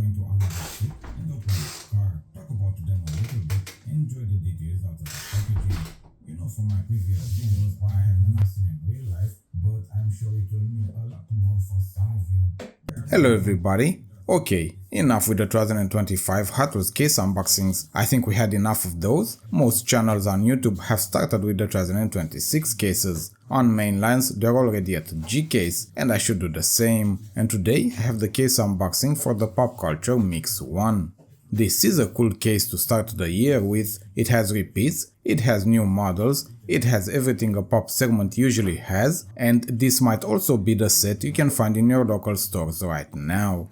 going to unlock the kit and open the car, talk about them a little bit, enjoy the details out of the packaging. You know from my previous videos, I have never seen in real life, but I'm sure it will mean a lot more for some of you. Hello everybody. Okay, enough with the 2025 Hot Wheels case unboxings. I think we had enough of those. Most channels on YouTube have started with the 2026 cases. On main lines, they're already at G case, and I should do the same. And today I have the case unboxing for the Pop Culture Mix 1. This is a cool case to start the year with. It has repeats, it has new models, it has everything a pop segment usually has, and this might also be the set you can find in your local stores right now.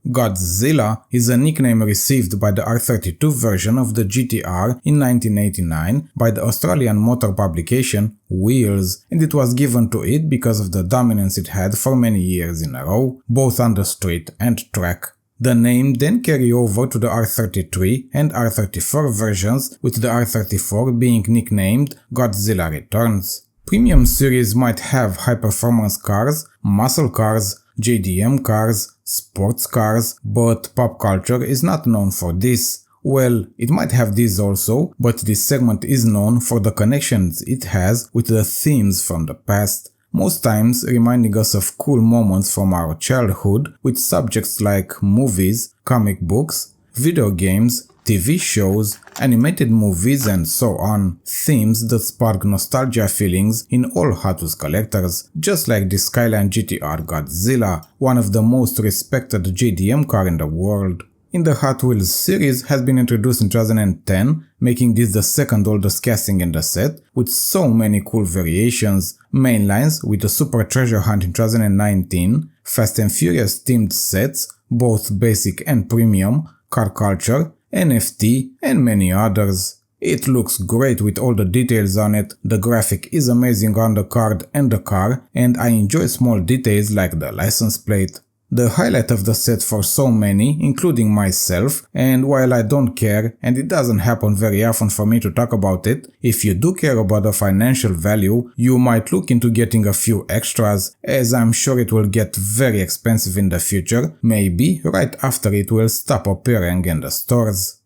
Godzilla is a nickname received by the R32 version of the GTR in 1989 by the Australian motor publication Wheels, and it was given to it because of the dominance it had for many years in a row, both on the street and track. The name then carried over to the R33 and R34 versions, with the R34 being nicknamed Godzilla Returns. Premium series might have high-performance cars, muscle cars, JDM cars, sports cars, but pop culture is not known for this. Well, it might have these also, but this segment is known for the connections it has with the themes from the past, most times reminding us of cool moments from our childhood with subjects like movies, comic books, video games, TV shows, animated movies and so on, themes that spark nostalgia feelings in all Hot Wheels collectors, just like the Skyline GTR Godzilla, one of the most respected JDM car in the world. In the Hot Wheels series has been introduced in 2010, making this the second oldest casting in the set, with so many cool variations, mainlines with the Super Treasure Hunt in 2019, Fast and Furious themed sets, both basic and premium, car culture, NFT and many others. It looks great with all the details on it, the graphic is amazing on the card and the car, and I enjoy small details like the license plate. The highlight of the set for so many, including myself, and while I don't care and it doesn't happen very often for me to talk about it, if you do care about the financial value, you might look into getting a few extras, as I'm sure it will get very expensive in the future, maybe right after it will stop appearing in the stores.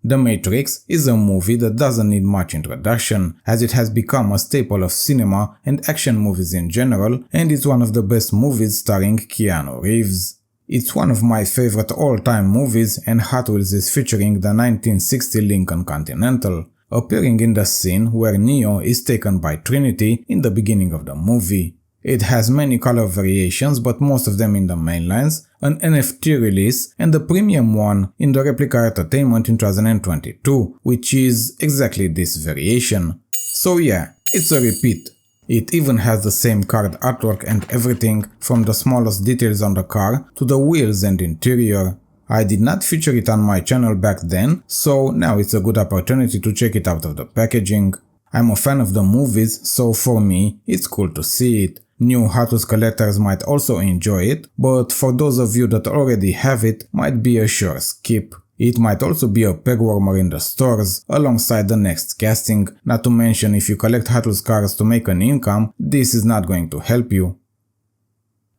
The Matrix is a movie that doesn't need much introduction, as it has become a staple of cinema and action movies in general, and it's one of the best movies starring Keanu Reeves. It's one of my favorite all-time movies, and Hot Wheels is featuring the 1960 Lincoln Continental, appearing in the scene where Neo is taken by Trinity in the beginning of the movie. It has many color variations, but most of them in the mainlines, an NFT release, and the premium one in the Replica Entertainment in 2022, which is exactly this variation. So yeah, it's a repeat. It even has the same card artwork and everything, from the smallest details on the car to the wheels and interior. I did not feature it on my channel back then, so now it's a good opportunity to check it out of the packaging. I'm a fan of the movies, so for me, it's cool to see it. New Hot Wheels collectors might also enjoy it, but for those of you that already have it, might be a sure skip. It might also be a peg warmer in the stores, alongside the next casting, not to mention if you collect Hot Wheels cars to make an income, this is not going to help you.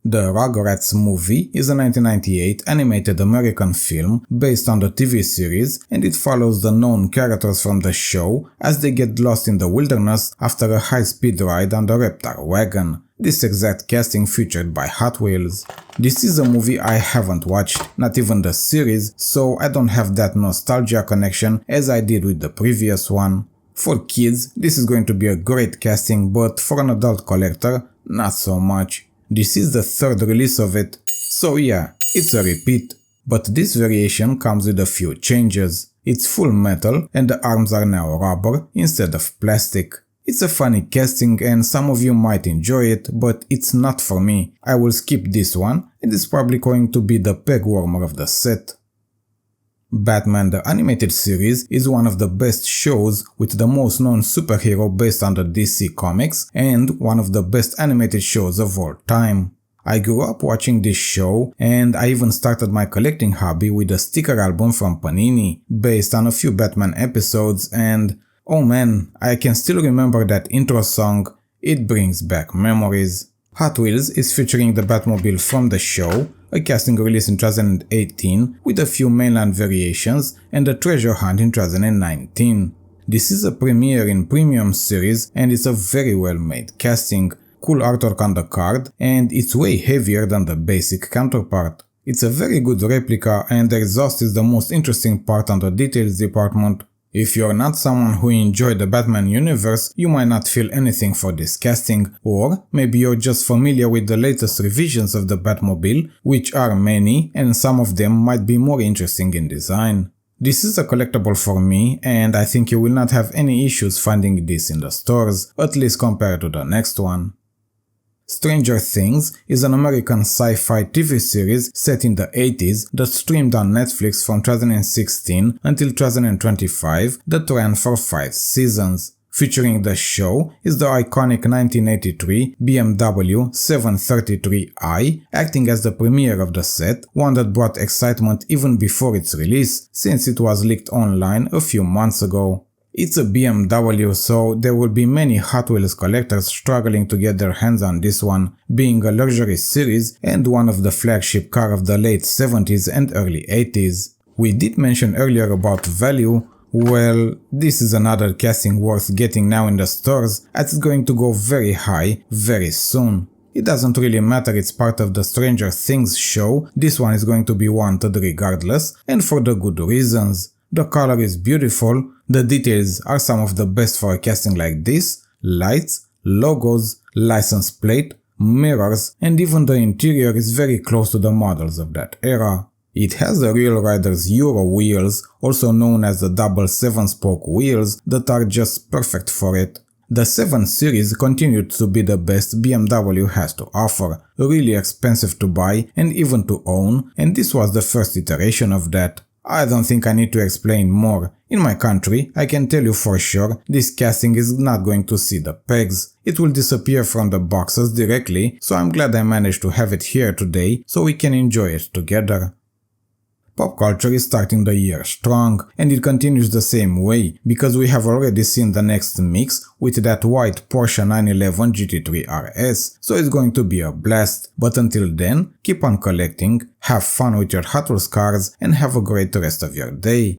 The Rugrats movie is a 1998 animated American film based on the TV series, and it follows the known characters from the show as they get lost in the wilderness after a high-speed ride on the Reptar wagon. This exact casting featured by Hot Wheels. This is a movie I haven't watched, not even the series, so I don't have that nostalgia connection as I did with the previous one. For kids, this is going to be a great casting, but for an adult collector, not so much. This is the third release of it, so yeah, it's a repeat. But this variation comes with a few changes. It's full metal and the arms are now rubber instead of plastic. It's a funny casting and some of you might enjoy it, but it's not for me. I will skip this one, and it's probably going to be the peg warmer of the set. Batman the Animated Series is one of the best shows with the most known superhero based on the DC Comics and one of the best animated shows of all time. I grew up watching this show and I even started my collecting hobby with a sticker album from Panini based on a few Batman episodes, and oh man, I can still remember that intro song. It brings back memories. Hot Wheels is featuring the Batmobile from the show, a casting release in 2018 with a few mainland variations, and a treasure hunt in 2019. This is a premiere in premium series and it's a very well made casting. Cool artwork on the card, and it's way heavier than the basic counterpart. It's a very good replica and the exhaust is the most interesting part on the details department. If you're not someone who enjoyed the Batman universe, you might not feel anything for this casting, or maybe you're just familiar with the latest revisions of the Batmobile, which are many and some of them might be more interesting in design. This is a collectible for me and I think you will not have any issues finding this in the stores, at least compared to the next one. Stranger Things is an American sci-fi TV series set in the 80s that streamed on Netflix from 2016 until 2025 that ran for 5 seasons. Featuring the show is the iconic 1983 BMW 733i, acting as the premiere of the set, one that brought excitement even before its release, since it was leaked online a few months ago. It's a BMW, so there will be many Hot Wheels collectors struggling to get their hands on this one, being a luxury series and one of the flagship car of the late 70s and early 80s. We did mention earlier about value. Well, this is another casting worth getting now in the stores, as it's going to go very high very soon. It doesn't really matter, it's part of the Stranger Things show, this one is going to be wanted regardless, and for the good reasons. The color is beautiful, the details are some of the best for a casting like this, lights, logos, license plate, mirrors, and even the interior is very close to the models of that era. It has the Real Riders Euro wheels, also known as the double 7-spoke wheels, that are just perfect for it. The 7 series continued to be the best BMW has to offer, really expensive to buy and even to own, and this was the first iteration of that. I don't think I need to explain more. In my country, I can tell you for sure, this casting is not going to see the pegs. It will disappear from the boxes directly, so I'm glad I managed to have it here today so we can enjoy it together. Pop culture is starting the year strong, and it continues the same way, because we have already seen the next mix with that white Porsche 911 GT3 RS, so it's going to be a blast. But until then, keep on collecting, have fun with your Hot Wheels cars, and have a great rest of your day.